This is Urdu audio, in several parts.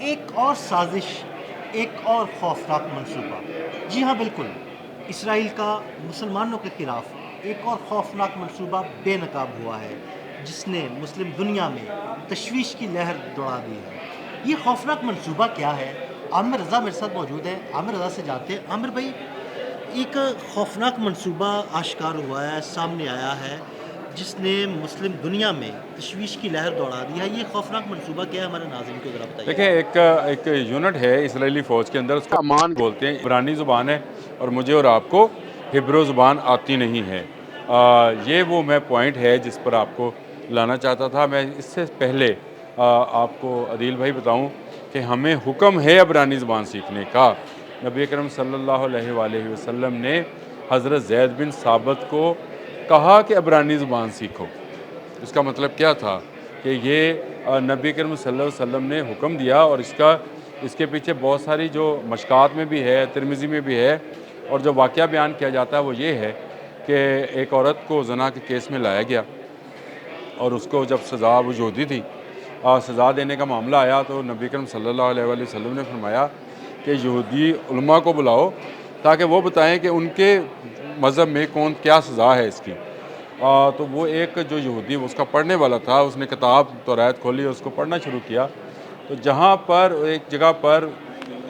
ایک اور سازش، ایک اور خوفناک منصوبہ، جی ہاں بالکل، اسرائیل کا مسلمانوں کے خلاف ایک اور خوفناک منصوبہ بے نقاب ہوا ہے، جس نے مسلم دنیا میں تشویش کی لہر دوڑا دی ہے۔ یہ خوفناک منصوبہ کیا ہے؟ عامر رضا میرے ساتھ موجود ہے، عامر رضا سے جانتے ہیں۔ عامر بھائی، ایک خوفناک منصوبہ آشکار ہوا ہے، سامنے آیا ہے، جس نے مسلم دنیا میں تشویش کی لہر دوڑا دی ہے۔ یہ خوفناک منصوبہ کیا ہے؟ ہمارے ناظرین کو ذرا بتائیے۔ دیکھیں، ایک یونٹ ہے اسرائیلی فوج کے اندر، اس کو امان بولتے ہیں، عبرانی زبان ہے، اور مجھے اور آپ کو ہبرو زبان آتی نہیں ہے۔ یہ وہ میں پوائنٹ ہے جس پر آپ کو لانا چاہتا تھا۔ میں اس سے پہلے آپ کو عدیل بھائی بتاؤں کہ ہمیں حکم ہے عبرانی زبان سیکھنے کا۔ نبی اکرم صلی اللہ علیہ وآلہ وسلم نے حضرت زید بن ثابت کو کہا کہ عبرانی زبان سیکھو۔ اس کا مطلب کیا تھا کہ یہ نبی کریم صلی اللہ علیہ وسلم نے حکم دیا، اور اس کے پیچھے بہت ساری جو مشکات میں بھی ہے، ترمذی میں بھی ہے، اور جو واقعہ بیان کیا جاتا ہے وہ یہ ہے کہ ایک عورت کو زنا کے کیس میں لایا گیا، اور اس کو جب سزا وجودی تھی، سزا دینے کا معاملہ آیا، تو نبی کریم صلی اللہ علیہ وآلہ وسلم نے فرمایا کہ یہودی علماء کو بلاؤ تاکہ وہ بتائیں کہ ان کے مذہب میں کیا سزا ہے اس کی۔ تو وہ ایک جو یہودی اس کا پڑھنے والا تھا، اس نے کتاب توریت کھولی اور اس کو پڑھنا شروع کیا، تو جہاں پر ایک جگہ پر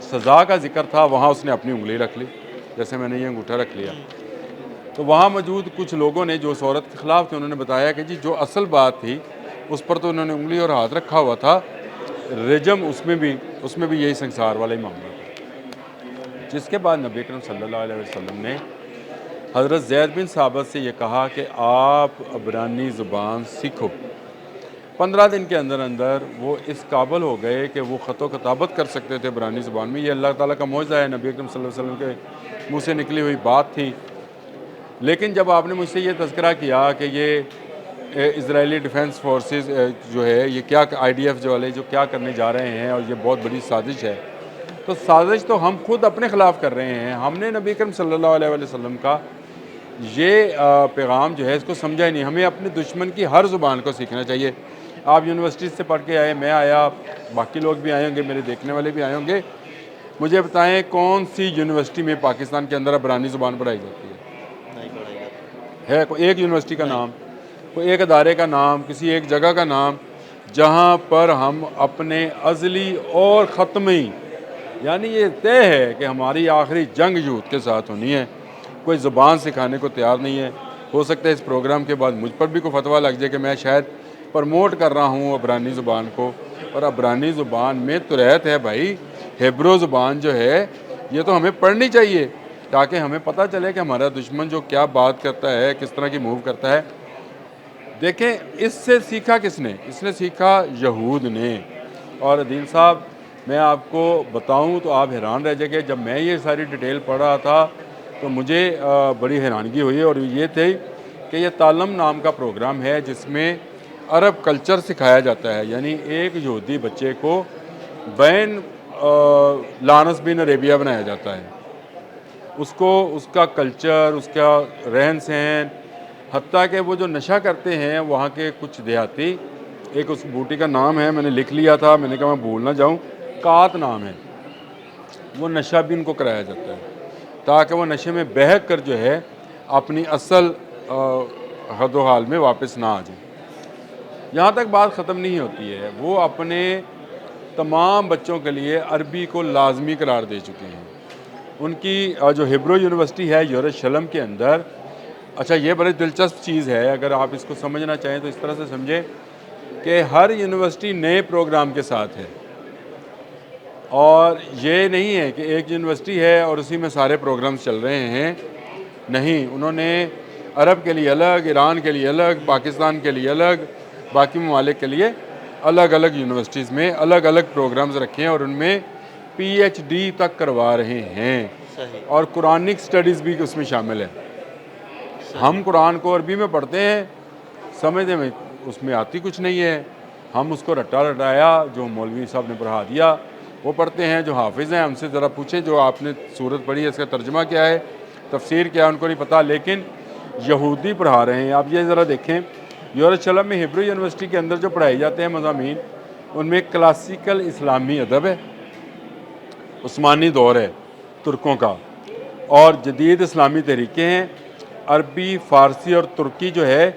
سزا کا ذکر تھا وہاں اس نے اپنی انگلی رکھ لی، جیسے میں نے یہ انگوٹھا رکھ لیا۔ تو وہاں موجود کچھ لوگوں نے جو اس عورت کے خلاف تھے، انہوں نے بتایا کہ جی جو اصل بات تھی اس پر تو انہوں نے انگلی اور ہاتھ رکھا ہوا تھا، رجم اس میں بھی یہی سنسار والا ہی معاملہ تھا۔ جس کے بعد نبی اکرم صلی اللہ علیہ وسلم نے حضرت زید بن ثابت سے یہ کہا کہ آپ عبرانی زبان سیکھو۔ 15 دن کے اندر اندر وہ اس قابل ہو گئے کہ وہ خط و کتابت کر سکتے تھے عبرانی زبان میں۔ یہ اللہ تعالیٰ کا معجزہ ہے، نبی اکرم صلی اللہ علیہ وسلم کے منہ سے نکلی ہوئی بات تھی۔ لیکن جب آپ نے مجھ سے یہ تذکرہ کیا کہ یہ اسرائیلی ڈیفنس فورسز جو ہے یہ کیا IDF جو والے جو کیا کرنے جا رہے ہیں اور یہ بہت بڑی سازش ہے، تو سازش تو ہم خود اپنے خلاف کر رہے ہیں۔ ہم نے نبی کریم صلی اللہ علیہ وآلہ وسلم کا یہ پیغام جو ہے اس کو سمجھا ہی نہیں۔ ہمیں اپنے دشمن کی ہر زبان کو سیکھنا چاہیے۔ آپ یونیورسٹی سے پڑھ کے آئے، میں آیا، باقی لوگ بھی آئے ہوں گے، میرے دیکھنے والے بھی آئے ہوں گے، مجھے بتائیں کون سی یونیورسٹی میں پاکستان کے اندر عبرانی زبان پڑھائی جاتی ہے؟ نہیں پڑھائی جاتی ہے کوئی ایک یونیورسٹی کا نام، کوئی ایک ادارے کا نام، کسی ایک جگہ کا نام جہاں پر ہم اپنے ازلی اور ختمی، یعنی یہ طے ہے کہ ہماری آخری جنگ یہود کے ساتھ ہونی ہے، کوئی زبان سکھانے کو تیار نہیں ہے۔ ہو سکتا ہے اس پروگرام کے بعد مجھ پر بھی کوئی فتویٰ لگ جائے کہ میں شاید پرموٹ کر رہا ہوں عبرانی زبان کو، اور عبرانی زبان میں توریت ہے بھائی، ہیبرو زبان جو ہے یہ تو ہمیں پڑھنی چاہیے تاکہ ہمیں پتہ چلے کہ ہمارا دشمن جو کیا بات کرتا ہے، کس طرح کی موو کرتا ہے۔ دیکھیں اس سے سیکھا کس نے؟ اس نے سیکھا یہود نے۔ اور عدیل صاحب میں آپ کو بتاؤں تو آپ حیران رہ جائیں گے، جب میں یہ ساری ڈیٹیل پڑھ رہا تھا تو مجھے بڑی حیرانگی ہوئی، اور یہ تھی کہ یہ تعلم نام کا پروگرام ہے جس میں عرب کلچر سکھایا جاتا ہے، یعنی ایک یہودی بچے کو بین لارنس بن عربیہ بنایا جاتا ہے، اس کو اس کا کلچر، اس کا رہن سہن، حتیٰ کہ وہ جو نشہ کرتے ہیں وہاں کے کچھ دیہاتی، ایک اس بوٹی کا نام ہے، میں نے لکھ لیا تھا، میں نے کہا میں بھول نہ جاؤں، کات نام ہے، وہ نشہ بھی ان کو کرایا جاتا ہے تاکہ وہ نشے میں بہک کر جو ہے اپنی اصل حد و حال میں واپس نہ آ جائیں۔ یہاں تک بات ختم نہیں ہوتی ہے، وہ اپنے تمام بچوں کے لیے عربی کو لازمی قرار دے چکے ہیں۔ ان کی جو ہیبرو یونیورسٹی ہے یروشلم کے اندر، اچھا یہ بڑی دلچسپ چیز ہے، اگر آپ اس کو سمجھنا چاہیں تو اس طرح سے سمجھیں کہ ہر یونیورسٹی نئے پروگرام کے ساتھ ہے، اور یہ نہیں ہے کہ ایک یونیورسٹی ہے اور اسی میں سارے پروگرامز چل رہے ہیں، نہیں، انہوں نے عرب کے لیے الگ، ایران کے لیے الگ، پاکستان کے لیے الگ، باقی ممالک کے لیے الگ الگ یونیورسٹیز میں الگ الگ پروگرامز رکھے ہیں، اور ان میں PhD تک کروا رہے ہیں، صحیح اور قرآنک سٹڈیز بھی اس میں شامل ہے۔ ہم قرآن کو عربی میں پڑھتے ہیں، سمجھنے میں اس میں آتی کچھ نہیں ہے، ہم اس کو رٹا رٹایا جو مولوی صاحب نے پڑھا دیا وہ پڑھتے ہیں، جو حافظ ہیں ہم سے ذرا پوچھیں جو آپ نے سورت پڑھی ہے اس کا ترجمہ کیا ہے، تفسیر کیا ہے، ان کو نہیں پتہ، لیکن یہودی پڑھا رہے ہیں۔ آپ یہ ذرا دیکھیں یروشلم میں ہیبرو یونیورسٹی کے اندر جو پڑھائے جاتے ہیں مضامین، ان میں کلاسیکل اسلامی ادب ہے، عثمانی دور ہے ترکوں کا، اور جدید اسلامی طریقے ہیں۔ عربی، فارسی اور ترکی جو ہے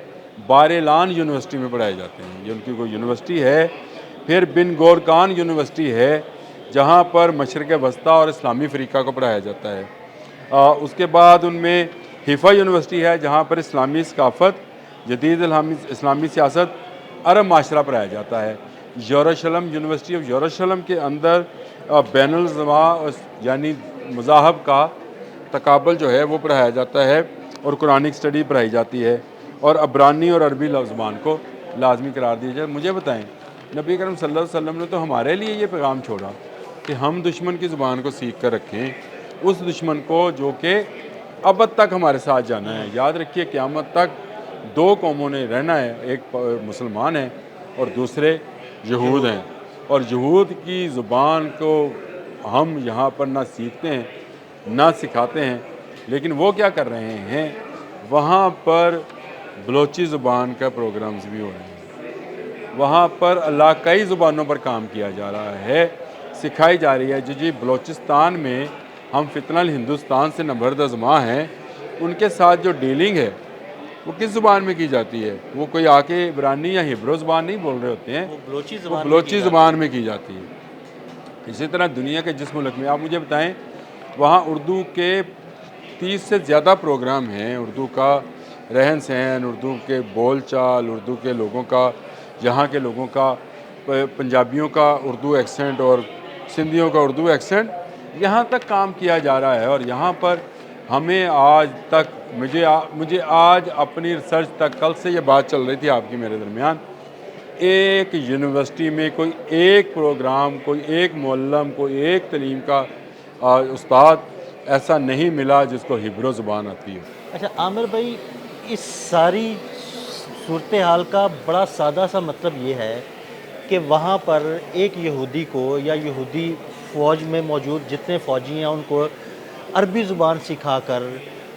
بارلان یونیورسٹی میں پڑھائے جاتے ہیں، یہ ان کی کوئی یونیورسٹی ہے۔ پھر بن گورکان یونیورسٹی ہے جہاں پر مشرق وسطیٰ اور اسلامی افریقہ کو پڑھایا جاتا ہے۔ اس کے بعد ان میں حیفا یونیورسٹی ہے جہاں پر اسلامی ثقافت، جدید اسلامی سیاست، عرب معاشرہ پڑھایا جاتا ہے۔ یروشلم یونیورسٹی آف یروشلم کے اندر بین الزباں یعنی مذاہب کا تقابل جو ہے وہ پڑھایا جاتا ہے اور قرآنک اسٹڈی پڑھائی جاتی ہے، اور عبرانی اور عربی زبان کو لازمی قرار دیا جائے۔ مجھے بتائیں، نبی کرم صلی اللہ علیہ وسلم نے تو ہمارے لیے یہ پیغام چھوڑا کہ ہم دشمن کی زبان کو سیکھ کر رکھیں، اس دشمن کو جو کہ ابد تک ہمارے ساتھ جانا ہے۔ یاد رکھیے قیامت تک دو قوموں نے رہنا ہے، ایک مسلمان ہیں اور دوسرے یہود ہیں، اور یہود کی زبان کو ہم یہاں پر نہ سیکھتے ہیں نہ سکھاتے ہیں، لیکن وہ کیا کر رہے ہیں، وہاں پر بلوچی زبان کا پروگرامز بھی ہو رہے ہیں، وہاں پر علاقائی زبانوں پر کام کیا جا رہا ہے، سکھائی جا رہی ہے۔ جی بلوچستان میں ہم فتنہ الہندوستان سے نبرد ازماں ہیں، ان کے ساتھ جو ڈیلنگ ہے وہ کس زبان میں کی جاتی ہے؟ وہ کوئی آ کے عبرانی یا ہیبرو زبان نہیں بول رہے ہوتے ہیں، وہ بلوچی وہ بلوچی زبان میں کی جاتی ہے۔ اسی طرح دنیا کے جس ملک میں، آپ مجھے بتائیں، وہاں اردو کے 30 سے زیادہ پروگرام ہیں، اردو کا رہن سہن، اردو کے بول چال، اردو کے لوگوں کا، یہاں کے لوگوں کا، پنجابیوں کا اردو ایکسنٹ اور سندھیوں کا اردو ایکسنٹ، یہاں تک کام کیا جا رہا ہے۔ اور یہاں پر ہمیں آج تک، مجھے آج اپنی ریسرچ تک، کل سے یہ بات چل رہی تھی آپ کی میرے درمیان، ایک یونیورسٹی میں کوئی ایک پروگرام، کوئی ایک معلم، کوئی ایک تعلیم کا استاد ایسا نہیں ملا جس کو ہیبرو زبان آتی ہے۔ اچھا عامر بھائی، اس ساری صورتحال کا بڑا سادہ سا مطلب یہ ہے کہ وہاں پر ایک یہودی کو یا یہودی فوج میں موجود جتنے فوجی ہیں ان کو عربی زبان سکھا کر،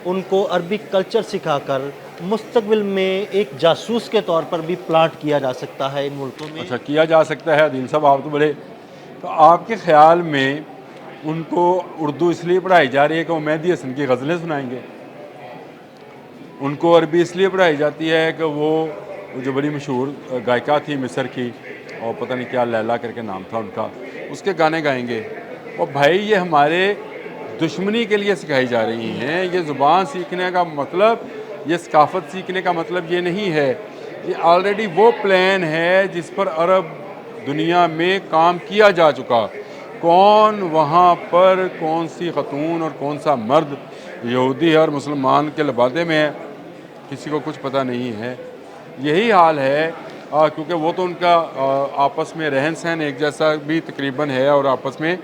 ان کو عربی کلچر سکھا کر مستقبل میں ایک جاسوس کے طور پر بھی پلانٹ کیا جا سکتا ہے ان ملکوں میں۔ اچھا، کیا جا سکتا ہے؟ عدیل صاحب آپ تو بڑے، تو آپ کے خیال میں ان کو اردو اس لیے پڑھائی جا رہی ہے کہ وہ مہدی حسن کی غزلیں سنائیں گے؟ ان کو عربی اس لیے پڑھائی جاتی ہے کہ وہ جو بڑی مشہور گائکہ تھی مصر کی، اور پتہ نہیں کیا لیلا کر کے نام تھا ان کا، اس کے گانے گائیں گے؟ اور بھائی یہ ہمارے دشمنی کے لیے سکھائی جا رہی ہیں۔ یہ زبان سیکھنے کا مطلب، یہ ثقافت سیکھنے کا مطلب یہ نہیں ہے، یہ آلریڈی وہ پلان ہے جس پر عرب دنیا میں کام کیا جا چکا۔ کون وہاں پر کون سی خاتون اور کون سا مرد یہودی ہے اور مسلمان کے لبادے میں ہے، کسی کو کچھ پتہ نہیں ہے۔ یہی حال ہے، کیونکہ وہ تو ان کا آپس میں رہن سہن ایک جیسا بھی تقریباً ہے اور آپس میں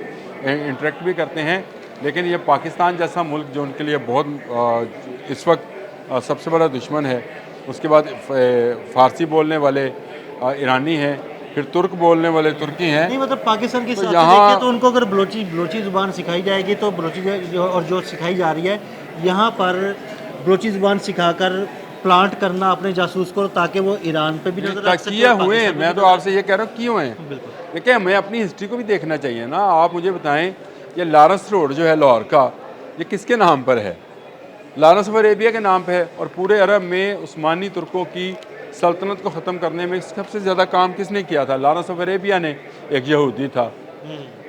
انٹریکٹ بھی کرتے ہیں، لیکن یہ پاکستان جیسا ملک جو ان کے لیے بہت اس وقت سب سے بڑا دشمن ہے، اس کے بعد فارسی بولنے والے ایرانی ہیں، پھر ترک بولنے والے ترکی ہیں۔ نہیں مطلب پاکستان کی تو ساتھ یہاں دیکھیں تو ان کو اگر بلوچی زبان سکھائی جائے گی تو بلوچی اور جو سکھائی جا رہی ہے یہاں پر بلوچی زبان سکھا کر پلانٹ کرنا اپنے جاسوس کو، تاکہ وہ ایران پہ بھی نظر رکھ سکے کیے اور ہوئے ہیں۔ پاکستان پہ میں بھی تو آپ سے یہ کہہ رہا ہوں کیوں ہیں، بالکل۔ دیکھیں ہمیں اپنی ہسٹری کو بھی دیکھنا چاہیے نا۔ آپ مجھے بتائیں، یہ لارنس روڈ جو ہے لاہور کا، یہ کس کے نام پر ہے؟ لارنس آف عربیہ کے نام پہ ہے۔ اور پورے عرب میں عثمانی ترکوں کی سلطنت کو ختم کرنے میں سب سے زیادہ کام کس نے کیا تھا؟ لارنس آف عربیہ نے، ایک یہودی تھا۔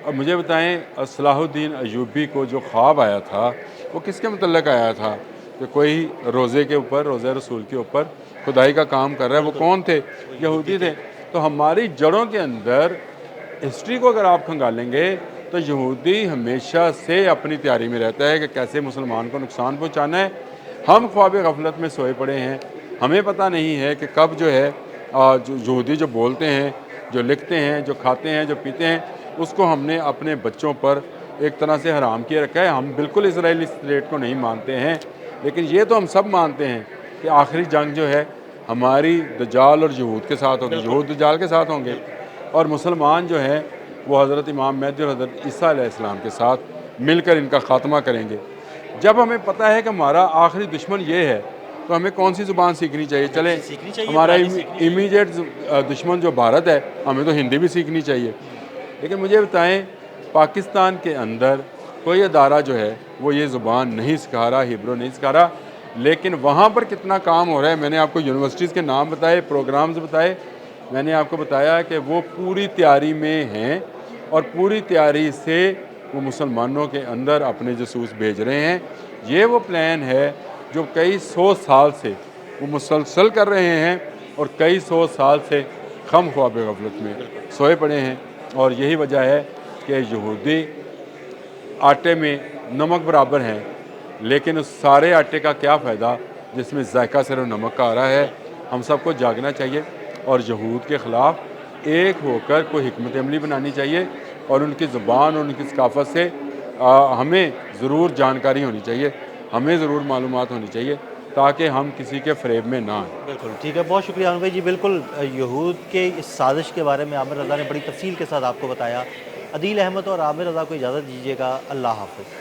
اور مجھے بتائیں، صلاح الدین ایوبی کو جو خواب آیا تھا وہ کس کے متعلق آیا تھا؟ کہ کوئی روزے کے اوپر، روزہ رسول کے اوپر خدائی کا کام کر رہا ہے، وہ کون تھے؟ یہودی تھے۔ تو ہماری جڑوں کے اندر ہسٹری کو اگر آپ کھنگالیں گے تو یہودی ہمیشہ سے اپنی تیاری میں رہتا ہے کہ کیسے مسلمان کو نقصان پہنچانا ہے۔ ہم خواب غفلت میں سوئے پڑے ہیں، ہمیں پتہ نہیں ہے کہ کب جو ہے جو یہودی جو بولتے ہیں، جو لکھتے ہیں، جو کھاتے ہیں، جو پیتے ہیں، اس کو ہم نے اپنے بچوں پر ایک طرح سے حرام کیے رکھا ہے۔ ہم بالکل اسرائیلی اسٹیٹ کو نہیں مانتے ہیں، لیکن یہ تو ہم سب مانتے ہیں کہ آخری جنگ جو ہے ہماری دجال اور یہود کے ساتھ ہوگی، یہود دجال کے ساتھ ہوں گے، اور مسلمان جو ہیں وہ حضرت امام مہدی اور حضرت عیسیٰ علیہ السلام کے ساتھ مل کر ان کا خاتمہ کریں گے۔ جب ہمیں پتہ ہے کہ ہمارا آخری دشمن یہ ہے تو ہمیں کون سی زبان سیکھنی چاہیے؟ چلیں سیکھنی چاہیے، ہمارا پرانی سیکھنی چاہیے۔ امیجیٹ دشمن جو بھارت ہے، ہمیں تو ہندی بھی سیکھنی چاہیے۔ لیکن مجھے بتائیں پاکستان کے اندر کوئی ادارہ جو ہے وہ یہ زبان نہیں سکھا رہا، ہیبرو نہیں سکھا رہا، لیکن وہاں پر کتنا کام ہو رہا ہے۔ میں نے آپ کو یونیورسٹیز کے نام بتائے، پروگرامز بتائے، میں نے آپ کو بتایا کہ وہ پوری تیاری میں ہیں اور پوری تیاری سے وہ مسلمانوں کے اندر اپنے جاسوس بھیج رہے ہیں۔ یہ وہ پلان ہے جو کئی سو سال سے وہ مسلسل کر رہے ہیں اور کئی سو سال سے خم خواب غفلت میں سوئے پڑے ہیں، اور یہی وجہ ہے کہ یہودی آٹے میں نمک برابر ہیں، لیکن اس سارے آٹے کا کیا فائدہ جس میں ذائقہ صرف نمک کا آ رہا ہے۔ ہم سب کو جاگنا چاہیے اور یہود کے خلاف ایک ہو کر کوئی حکمت عملی بنانی چاہیے، اور ان کی زبان اور ان کی ثقافت سے ہمیں ضرور جانکاری ہونی چاہیے، ہمیں ضرور معلومات ہونی چاہیے تاکہ ہم کسی کے فریب میں نہ آئیں۔ بالکل ٹھیک ہے، بہت شکریہ عامر بھائی جی۔ بالکل یہود کے اس سازش کے بارے میں عامر رضا نے بڑی تفصیل کے ساتھ آپ کو بتایا۔ عدیل احمد اور عامر رضا کو اجازت دیجیے گا، اللہ حافظ۔